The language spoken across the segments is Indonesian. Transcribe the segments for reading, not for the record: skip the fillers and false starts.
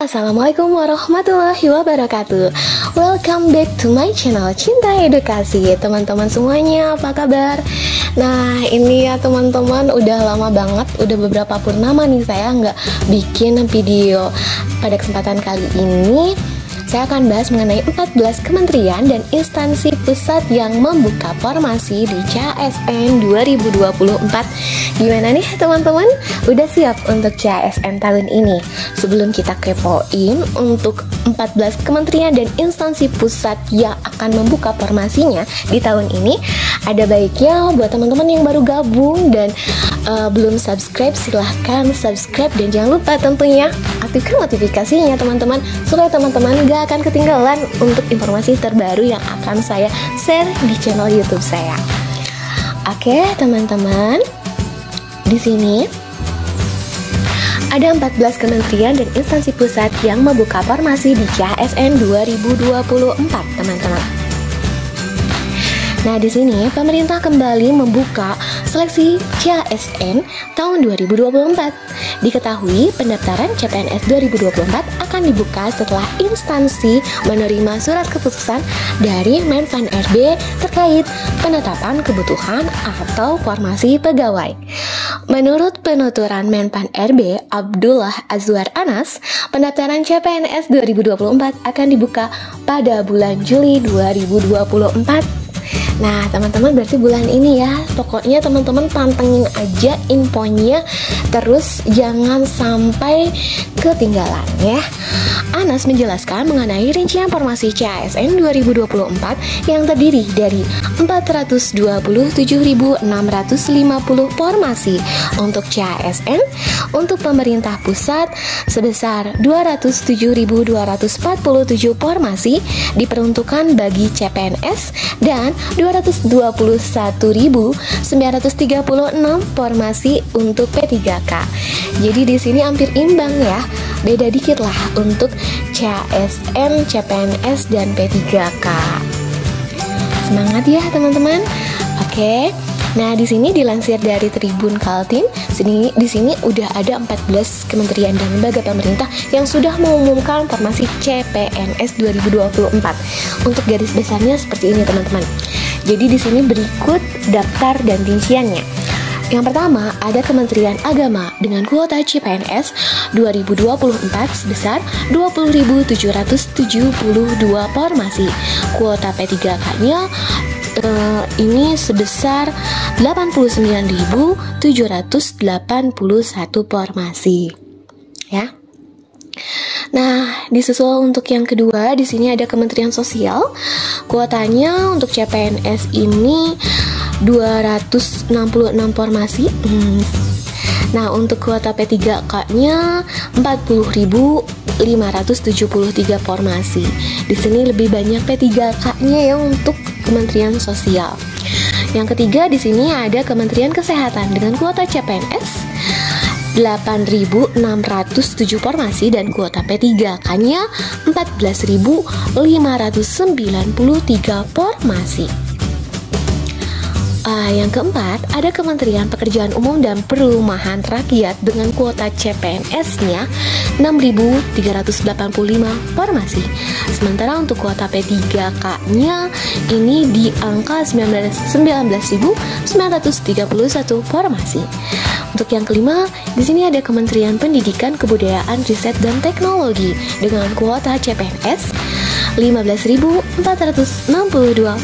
Assalamualaikum warahmatullahi wabarakatuh. Welcome back to my channel Cinta Edukasi. Teman-teman semuanya, apa kabar? Nah, ini ya teman-teman, udah lama banget, udah beberapa purnama nih saya nggak bikin video. Pada kesempatan kali ini saya akan bahas mengenai 14 kementerian dan instansi pusat yang membuka formasi di CASN 2024. Gimana nih teman-teman? Udah siap untuk CASN tahun ini? Sebelum kita kepoin untuk 14 kementerian dan instansi pusat yang akan membuka formasinya di tahun ini, ada baiknya buat teman-teman yang baru gabung dan belum subscribe, silahkan subscribe dan jangan lupa tentunya aktifkan notifikasinya teman-teman, supaya teman-teman gak akan ketinggalan untuk informasi terbaru yang akan saya share di channel YouTube saya. Oke teman-teman, di sini ada 14 kementerian dan instansi pusat yang membuka formasi di CASN 2024 teman-teman. Nah, di sini pemerintah kembali membuka seleksi CASN tahun 2024. Diketahui pendaftaran CPNS 2024 akan dibuka setelah instansi menerima surat keputusan dari Menpan RB terkait penetapan kebutuhan atau formasi pegawai. Menurut penuturan Menpan RB Abdullah Azwar Anas, pendaftaran CPNS 2024 akan dibuka pada bulan Juli 2024. Nah teman-teman, berarti bulan ini ya. Pokoknya teman-teman pantengin aja infonya, terus jangan sampai ketinggalan ya. Anas menjelaskan mengenai rincian formasi CASN 2024 yang terdiri dari 427.650 formasi untuk CASN. Untuk pemerintah pusat sebesar 207.247 formasi diperuntukkan bagi CPNS dan 221.936 formasi untuk P3K. Jadi di sini hampir imbang ya. Beda dikit lah untuk CASN, CPNS dan P3K. Semangat ya teman-teman. Oke. Nah, di sini dilansir dari Tribun Kaltim, di sini udah ada 14 kementerian dan lembaga pemerintah yang sudah mengumumkan formasi CPNS 2024. Untuk garis besarnya seperti ini, teman-teman. Jadi di sini berikut daftar dan rinciannya. Yang pertama, ada Kementerian Agama dengan kuota CPNS 2024 sebesar 20.772 formasi. Kuota P3K-nya ini sebesar 89.781 formasi ya. Nah, disusul untuk yang kedua, di sini ada Kementerian Sosial. Kuotanya untuk CPNS ini 266 formasi. Nah, untuk kuota P3K-nya 40.573 formasi. Di sini lebih banyak P3K-nya ya untuk Kementerian Sosial. Yang ketiga, di sini ada Kementerian Kesehatan dengan kuota CPNS 8.607 formasi dan kuota P3K-nya 14.593 formasi. Yang keempat, ada Kementerian Pekerjaan Umum dan Perumahan Rakyat dengan kuota CPNS-nya 6.385 formasi. Sementara untuk kuota P3K-nya ini di angka 19.931 formasi. Untuk yang kelima, di sini ada Kementerian Pendidikan, Kebudayaan, Riset dan Teknologi dengan kuota CPNS 15.462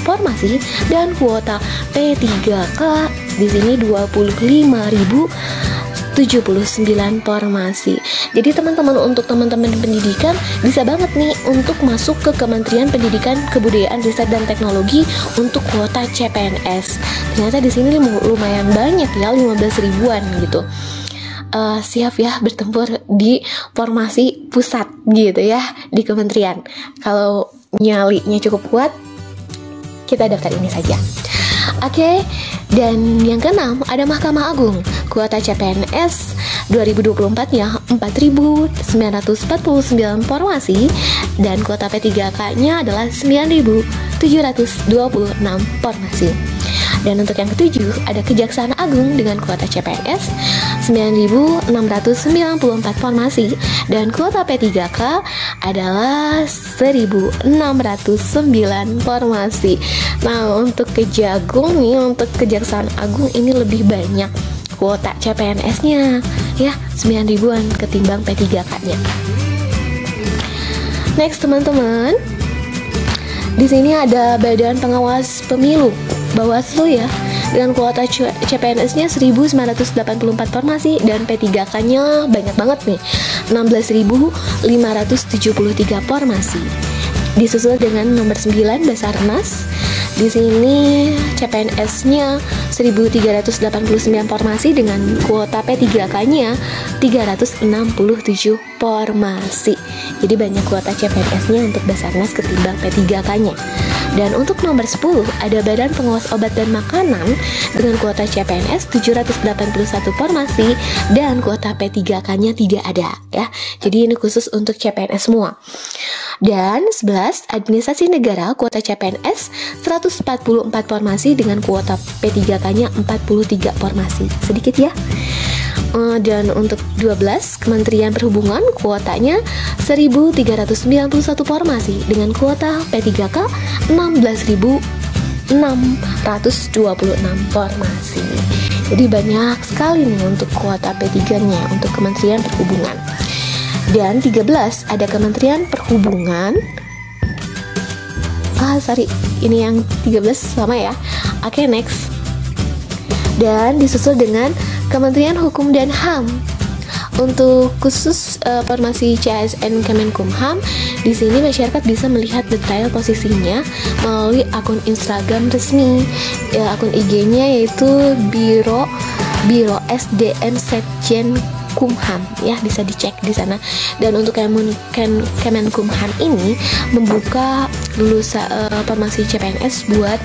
formasi dan kuota P3K di sini 25.079 formasi. Jadi teman-teman, untuk teman-teman pendidikan bisa banget nih untuk masuk ke Kementerian Pendidikan, Kebudayaan, Riset dan Teknologi untuk kuota CPNS. Ternyata di sini lumayan banyak ya, 15 ribuan gitu. Siap ya bertempur di formasi pusat gitu ya di kementerian. Kalau nyalinya cukup kuat, kita daftar ini saja. Oke, dan yang keenam ada Mahkamah Agung. Kuota CPNS 2024-nya 4.949 formasi dan kuota P3K-nya adalah 9.726 formasi. Dan untuk yang ketujuh ada Kejaksaan Agung dengan kuota CPNS 9.694 formasi, dan kuota P3K adalah 1.609 formasi. Nah, untuk Kejagung nih, untuk Kejaksaan Agung ini lebih banyak kuota CPNS-nya ya, 9 ribuan ketimbang P3K-nya. Next teman-teman, di sini ada Badan Pengawas Pemilu, Bawaslu ya, dengan kuota CPNS-nya 1.984 formasi, dan P3K-nya banyak banget nih, 16.573 formasi. Disusul dengan nomor 9 Basarnas. Di sini CPNS-nya 1.389 formasi dengan kuota P3K-nya 367 formasi. Jadi banyak kuota CPNS-nya untuk Basarnas ketimbang P3K-nya. Dan untuk nomor 10 ada Badan Pengawas Obat dan Makanan dengan kuota CPNS 781 formasi, dan kuota P3K-nya tidak ada ya. Jadi ini khusus untuk CPNS semua. Dan 11 Administrasi Negara, kuota CPNS 144 formasi dengan kuota P3K-nya 43 formasi. Sedikit ya. Dan untuk 12 Kementerian Perhubungan, kuotanya 1.391 formasi dengan kuota P3K 16.626 formasi. Jadi banyak sekali nih untuk kuota P3-nya untuk Kementerian Perhubungan. Dan 13 ada Kementerian Perhubungan. Ini yang 13 sama ya. Oke, next. Dan disusul dengan Kementerian Hukum dan HAM. Untuk khusus formasi CASN Kemenkumham, di sini masyarakat bisa melihat detail posisinya melalui akun Instagram resmi. Akun IG-nya yaitu Biro SDM Sekjen Kumham ya, bisa dicek di sana. Dan untuk Kemenkumham ini membuka lulusan formasi CPNS buat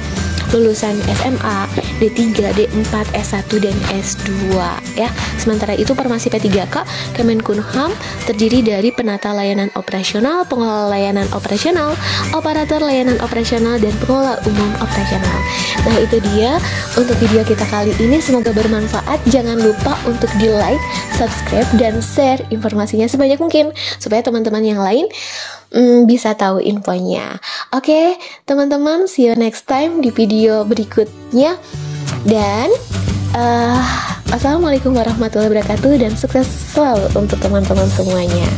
lulusan SMA, D3, D4, S1, dan S2 ya. Sementara itu formasi P3K Kemenkumham terdiri dari penata layanan operasional, pengelola layanan operasional, operator layanan operasional, dan pengelola umum operasional. Nah, itu dia untuk video kita kali ini, semoga bermanfaat. Jangan lupa untuk di like, subscribe, dan share informasinya sebanyak mungkin supaya teman-teman yang lain bisa tahu infonya. Oke, teman-teman, see you next time di video berikutnya. Dan assalamualaikum warahmatullahi wabarakatuh, dan sukses selalu untuk teman-teman semuanya.